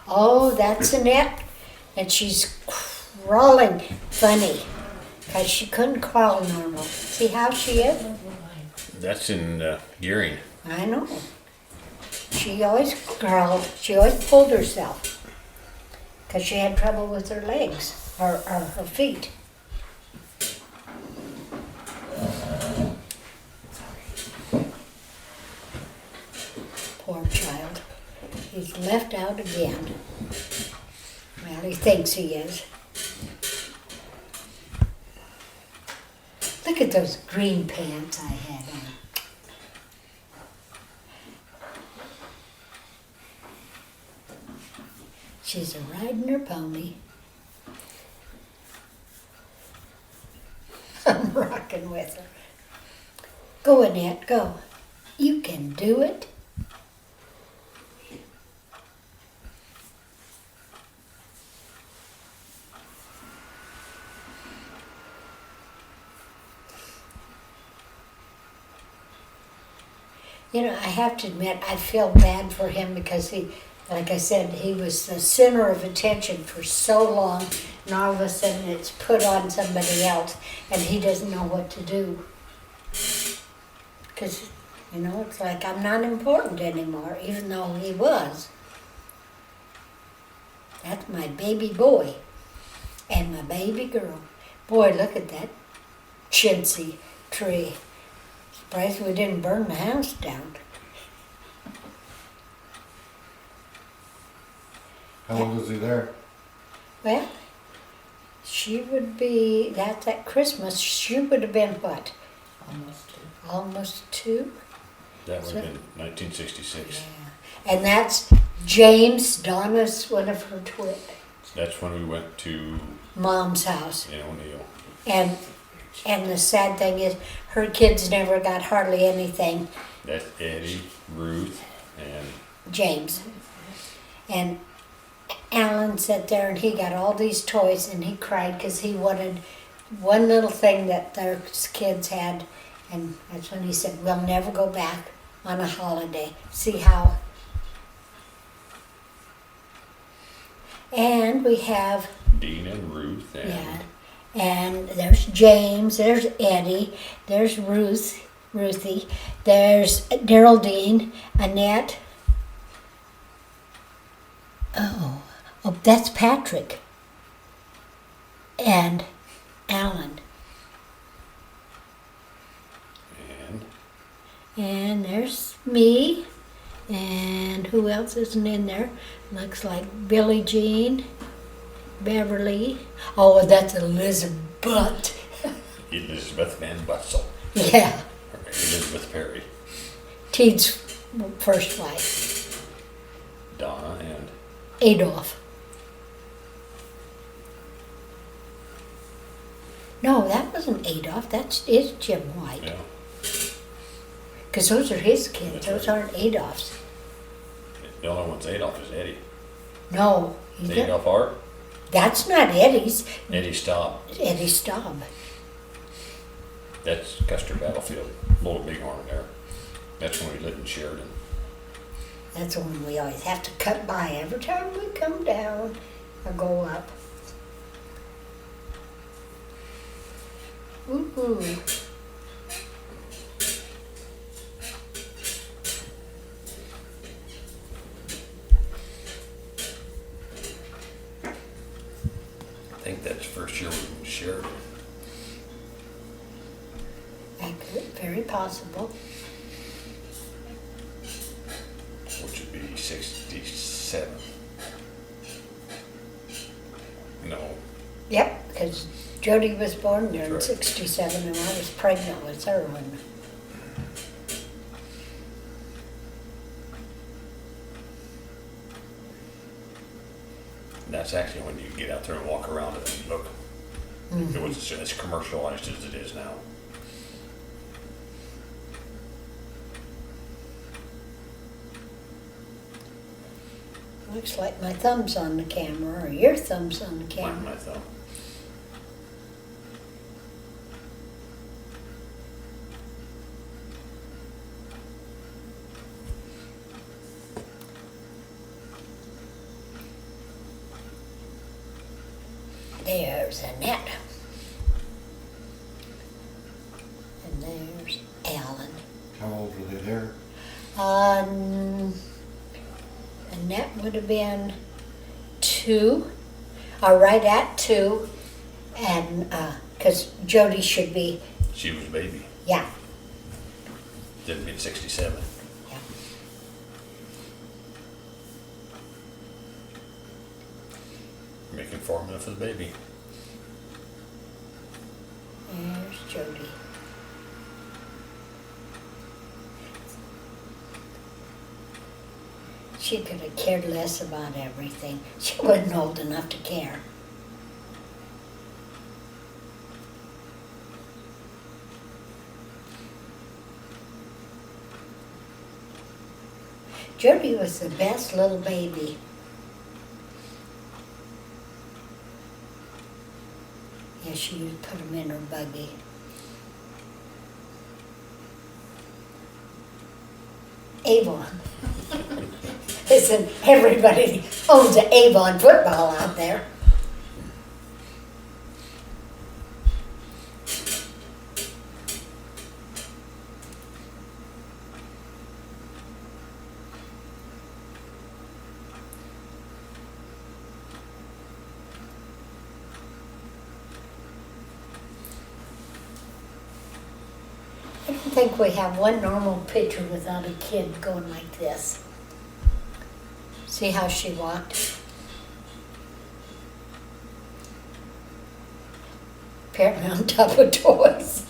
Oh, that's Annette. And she's crawling funny. Because she couldn't crawl normal. See how she is? That's in Gearing. I know. She always crawled. She always pulled herself. Because she had trouble with her legs. Or her feet. Poor child. He's left out again. Well, he thinks he is. Look at those green pants I had on. She's a riding her pony. I'm rocking with her. Go, Annette, go. You can do it. You know, I have to admit, I feel bad for him because he, like I said, he was the center of attention for so long, and all of a sudden it's put on somebody else, and he doesn't know what to do. Because, you know, it's like I'm not important anymore, even though he was. That's my baby boy and my baby girl. Boy, look at that chintzy tree. Surprised we didn't burn the house down. How old is he there? Well, she would be, that's at Christmas, she would have been what? Almost two. Almost 2? That would have been 1966. Yeah. And that's James, Donna's one of her twins. That's when we went to Mom's house. in O'Neill. And the sad thing is, her kids never got hardly anything. That's Eddie, Ruth, and James. And Alan sat there and he got all these toys and he cried because he wanted one little thing that their kids had. And that's when he said, we'll never go back on a holiday. See how? And we have, Dean and Ruth and yeah, and there's James, there's Eddie, there's Ruthie, there's Geraldine, Annette. Oh, that's Patrick. And Alan. And there's me. And who else isn't in there? Looks like Billie Jean, Beverly. Oh, that's Elizabeth. Elizabeth Van Bussel. Yeah. Or Elizabeth Perry. Teed's first wife. Donna and Adolph. No, that wasn't Adolph. Is Jim White. yeah. Because those are his kids. That's Those right. aren't Adolph's. The only one's Adolph is Eddie. No. Is Adolph Art? That's not Eddie's. Eddie Staub. Eddie Staub. That's Custer Battlefield. Little Bighorn there. That's when we lived in Sheridan. That's the one we always have to cut by every time we come down or go up. Woo-hoo. I think that's the first year we were in Sheridan. Very possible. Which would be 67. No, Yep, because Jody was born there in That's right. 67 and I was pregnant with her when. that's actually when you get out there and walk around it and look. It was as commercialized as it is now. Looks like my thumb's on the camera or your thumb's on the camera. My thumb. there's Annette. And there's Alan. How old were they there? Annette would have been 2, or right at 2, and because Jody should be, She was a baby. yeah, Didn't mean 67. yeah. Making formula for the baby. There's Jody. She could have cared less about everything. She wasn't old enough to care. Jody was the best little baby. Yeah, she would put him in her buggy. Avon. Listen, everybody owns an Avon football out there. I don't think we have one normal picture without a kid going like this. See how she walked? Apparently on top of toys.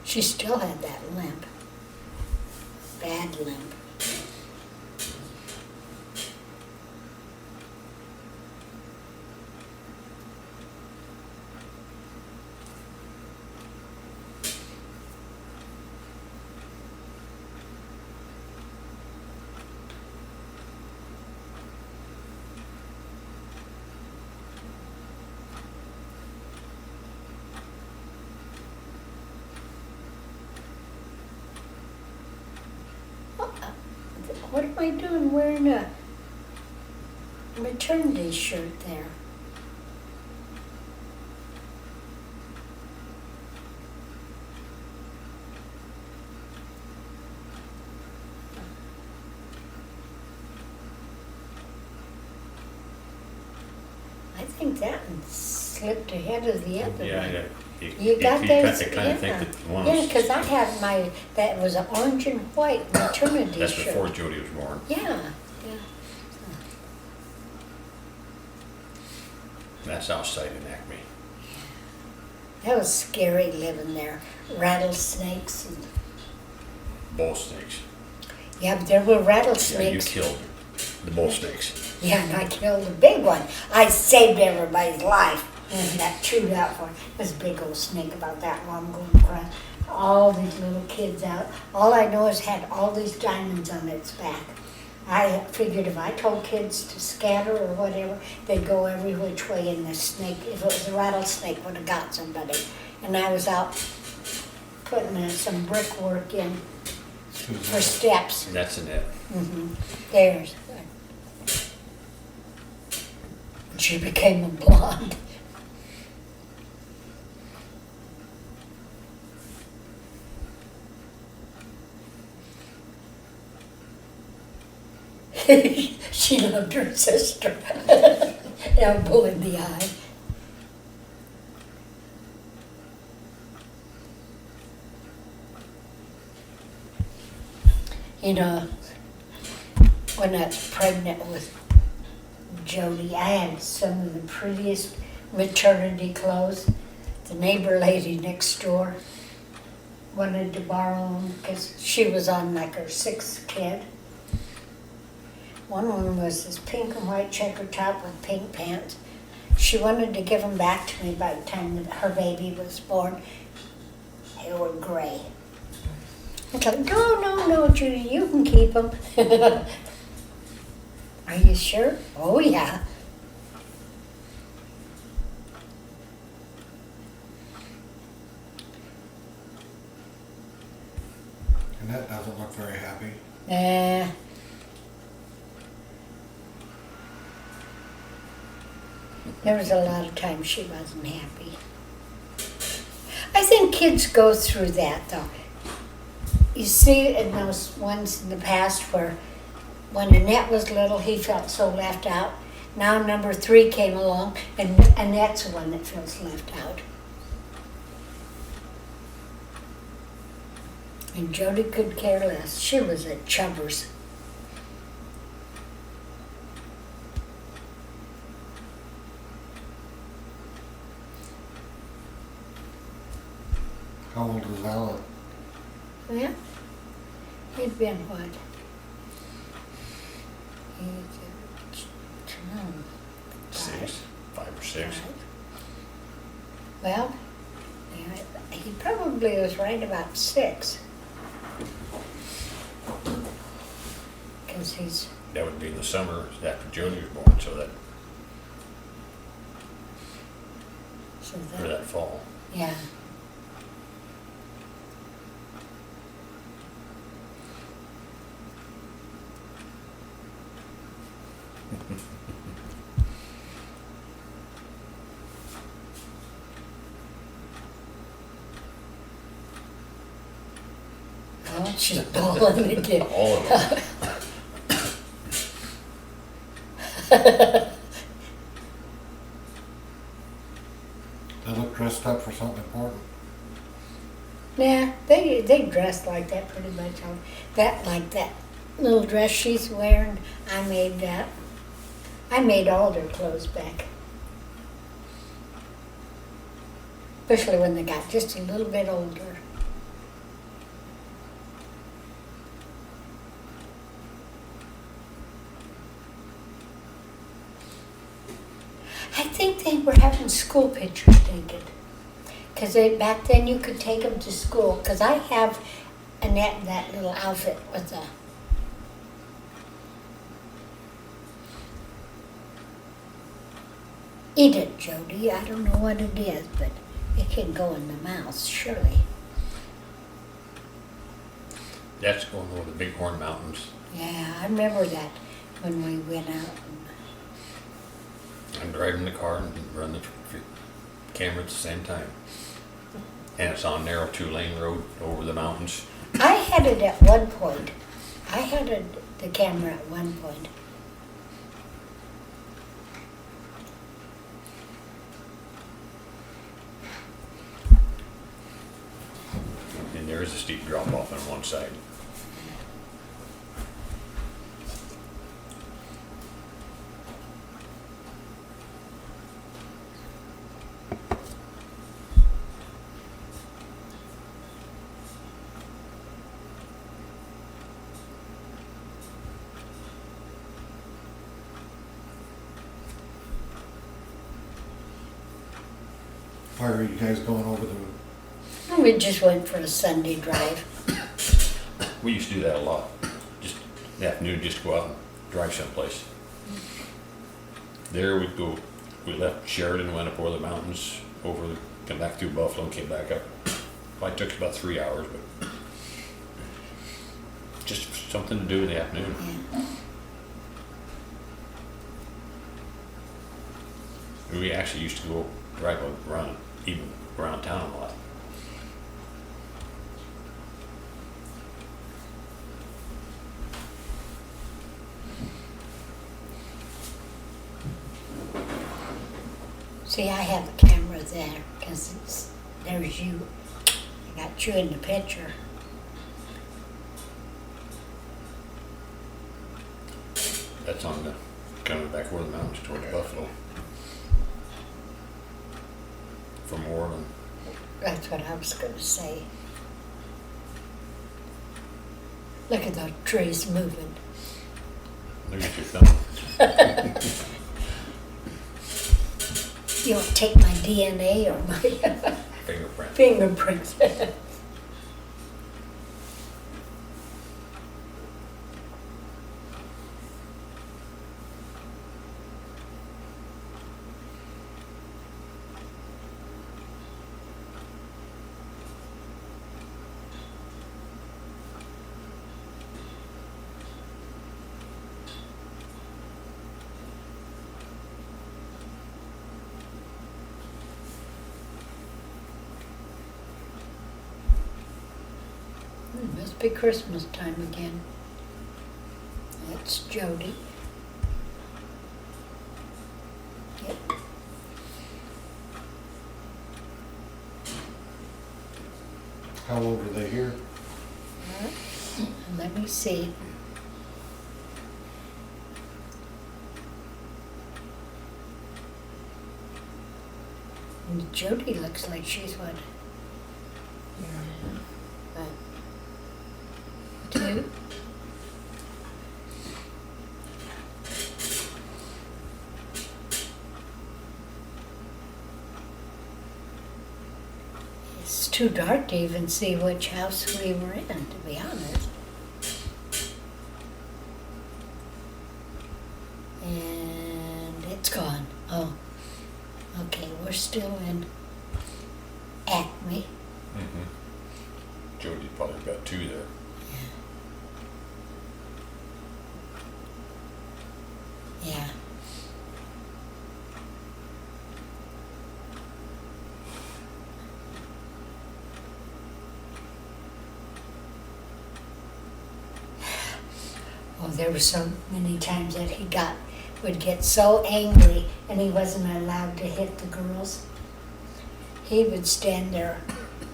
She still had that limp. Bad limp. What am I doing wearing a maternity shirt there? I think that one slipped ahead of the other Yeah, one. yeah. You got those? I kind of think that one Yeah, was. because I had my, that was an orange and white maternity That's shirt. before Jody was born. Yeah, yeah. That's outside in Acme. That was scary living there. Rattlesnakes. And, Bull snakes. yeah, but there were Yeah, you rattlesnakes. killed the bull snakes. Yeah, and I killed a big one. I saved everybody's life. And that chewed out for it. This big old snake about that long going across. All these little kids out. All I know is it had all these diamonds on its back. I figured if I told kids to scatter or whatever, they'd go every which way, and the snake, if it was a rattlesnake, would have got somebody. And I was out putting some brickwork in for steps. That's in it. There's. She became a blonde. She loved her sister. Elbow in the eye. You know, when I was pregnant with Jody, I had some of the prettiest maternity clothes. The neighbor lady next door wanted to borrow them because she was on like her 6th kid. One was this pink and white checker top with pink pants. She wanted to give them back to me by the time that her baby was born. They were gray. I thought, no, Judy, you can keep them. Are you sure? Oh, yeah. Annette doesn't look very happy. Nah. There was a lot of times she wasn't happy. I think kids go through that though. You see in those ones in the past where when Annette was little, he felt so left out. Now number 3 came along and Annette's the one that feels left out. And Jody could care less. She was at Chubbers. How old is Alan? Yeah. He'd been what? Six, 5 or 6. Well, yeah, he probably was right about 6. Because he's, That would be in the summer after Jody was born, so that, so or that fall. yeah. Oh, she's bawling again. All of them. They look dressed up for something important. Yeah, they dress like that pretty much. That like that little dress she's wearing, I made that. I made all their clothes back. Especially when they got just a little bit older. I think they were having school pictures taken. Because back then you could take them to school. Because I have Annette in that little outfit with the... Eat it, Jody. I don't know what it is, but it can go in the mouth, surely. That's going over the Bighorn Mountains. Yeah, I remember that when we went out. I'm driving the car and run the camera at the same time. And it's on narrow 2-lane road over the mountains. I had it at one point. I had the camera at one point. And there is a steep drop off on one side. Why are you guys going over the... And we just went for a Sunday drive. We used to do that a lot. Just in the afternoon, just go out and drive someplace. There we'd go, we left Sheridan, went up over the mountains, come back through Buffalo and came back up. Probably took us about 3 hours, but just something to do in the afternoon. Yeah. We actually used to go drive around, even around town a lot. See, I have a camera there because there's you. I got you in the picture. That's on the, coming back over the mountains towards Buffalo. From Orland. That's what I was going to say. Look at those trees moving. Look at your thumb. You don't take my DNA or my Fingerprint. fingerprints. must be Christmas time again. That's Jody. Yep. How old are they here? Let me see. And Jody looks like she's what? Two? It's too dark to even see which house we were in, to be honest. And it's gone. Oh, okay, we're still in Acme. Mm-hmm. Jody probably got two there. Yeah. Oh, there were so many times that would get so angry and he wasn't allowed to hit the girls. He would stand there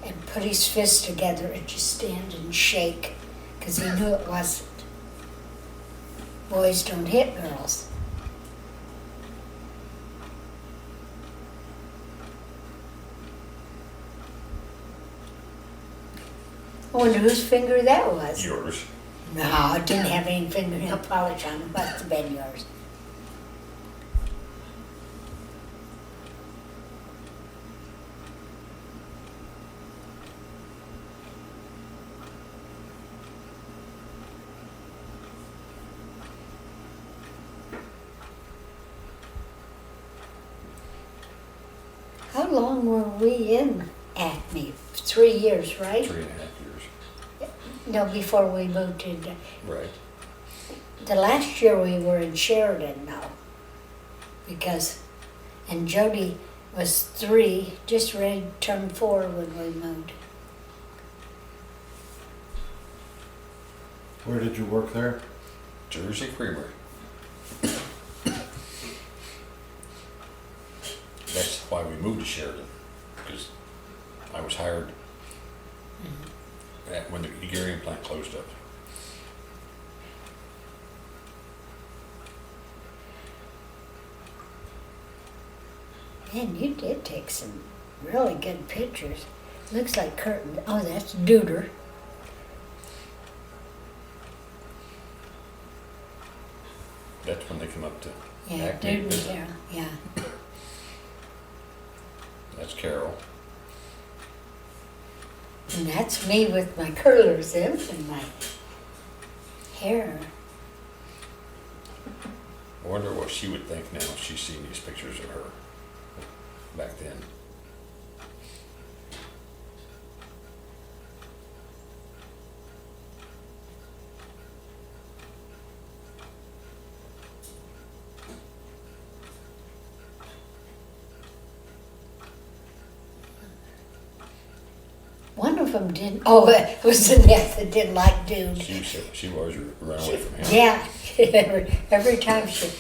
and put his fists together and just stand and shake because he knew it wasn't. Boys don't hit girls. I wonder whose finger that was. Yours. No, it didn't have any fingernail polish on it. Must have been yours. How long were we in Acme? 3 years, right? 3.5 years. No, before we moved to Right. the last year we were in Sheridan now, and Jody was 3, just ready to turn 4 when we moved. Where did you work there? Jersey Creamery. That's why we moved to Sheridan, because I was hired when the Hungarian plant closed up. Man, you did take some really good pictures. Looks like curtain. Oh, that's Duder. That's when they come up to Yeah, Acme. Duder there. Yeah. That's Carol. And that's me with my curlers in and my hair. I wonder what she would think now if she's seen these pictures of her back then. One of them didn't. Oh, it was Annette that didn't like Dude. She always ran away from him. Yeah, every time she.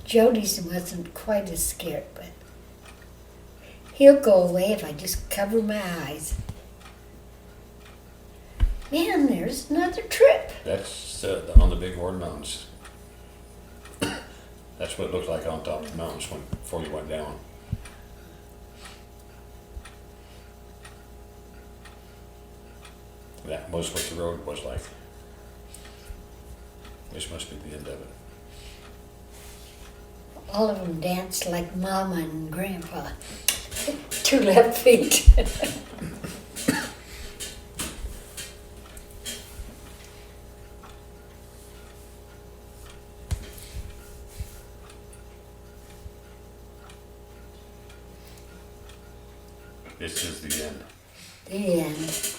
Jody's wasn't quite as scared, but he'll go away if I just cover my eyes. Man, there's another trip. That's on the Big Horn Mountains. That's what it looked like on top of the mountains before you went down. That was what the road was like. This must be the end of it. All of them danced like Mama and Grandpa. 2 left feet. This is the end. The end.